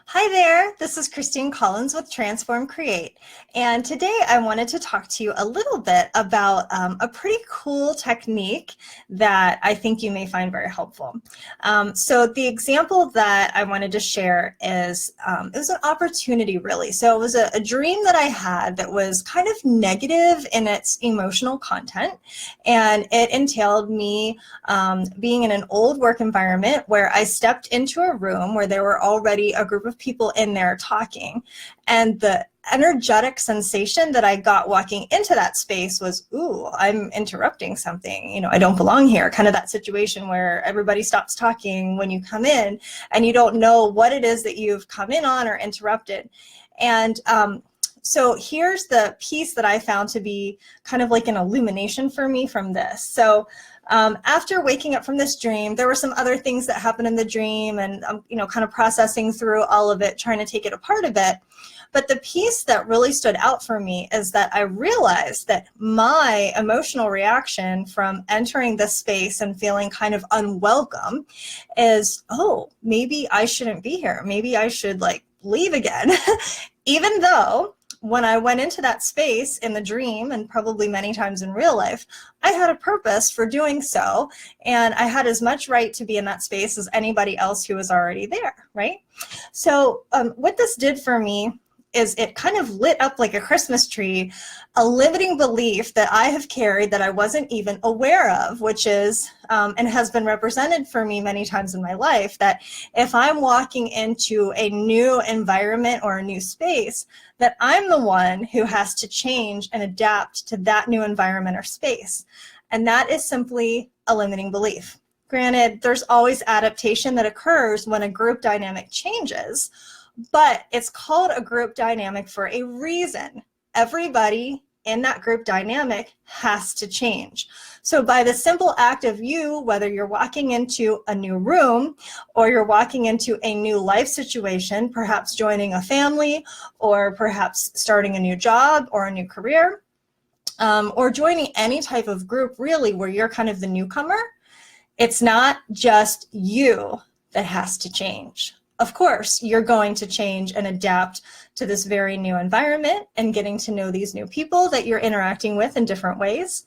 Hi there, this is Christine Collins with Transform Create, and today I wanted to talk to you a little bit about a pretty cool technique that I think you may find very helpful. So the example that I wanted to share is, it was an opportunity really. So it was a dream that I had that was kind of negative in its emotional content, and it entailed me being in an old work environment where I stepped into a room where there were already a group of people in there talking, and the energetic sensation that I got walking into that space was, ooh, I'm interrupting something, I don't belong here, kind of that situation where everybody stops talking when you come in and you don't know what it is that you've come in on or interrupted. And so here's the piece that I found to be kind of like an illumination for me from this. So after waking up from this dream, there were some other things that happened in the dream, and kind of processing through all of it, trying to take it apart a bit. But the piece that really stood out for me is that I realized that my emotional reaction from entering this space and feeling kind of unwelcome is, oh, maybe I shouldn't be here. Maybe I should leave again. Even though when I went into that space in the dream, and probably many times in real life, I had a purpose for doing so, and I had as much right to be in that space as anybody else who was already there, right? So what this did for me is it kind of lit up like a Christmas tree, a limiting belief that I have carried that I wasn't even aware of, which is, and has been represented for me many times in my life, that if I'm walking into a new environment or a new space, that I'm the one who has to change and adapt to that new environment or space. And that is simply a limiting belief. Granted, there's always adaptation that occurs when a group dynamic changes, but it's called a group dynamic for a reason. Everybody in that group dynamic has to change. So by the simple act of you, whether you're walking into a new room or you're walking into a new life situation, perhaps joining a family, or perhaps starting a new job or a new career, or joining any type of group really where you're kind of the newcomer, it's not just you that has to change. Of course, you're going to change and adapt to this very new environment and getting to know these new people that you're interacting with in different ways.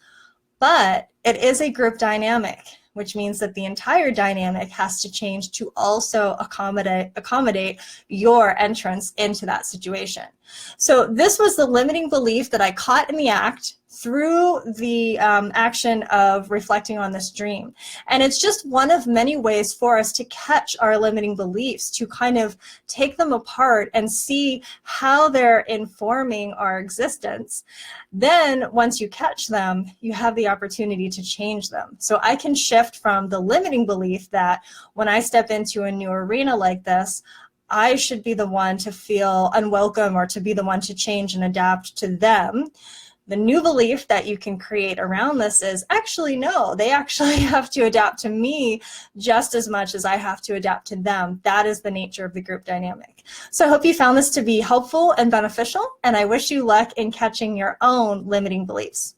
But it is a group dynamic, which means that the entire dynamic has to change to also accommodate your entrance into that situation. So this was the limiting belief that I caught in the act through the action of reflecting on this dream. And it's just one of many ways for us to catch our limiting beliefs, to kind of take them apart and see how they're informing our existence. Then once you catch them, you have the opportunity to change them. So I can shift from the limiting belief that when I step into a new arena like this, I should be the one to feel unwelcome or to be the one to change and adapt to them. The new belief that you can create around this is, actually, no, they actually have to adapt to me just as much as I have to adapt to them. That is the nature of the group dynamic. So I hope you found this to be helpful and beneficial, and I wish you luck in catching your own limiting beliefs.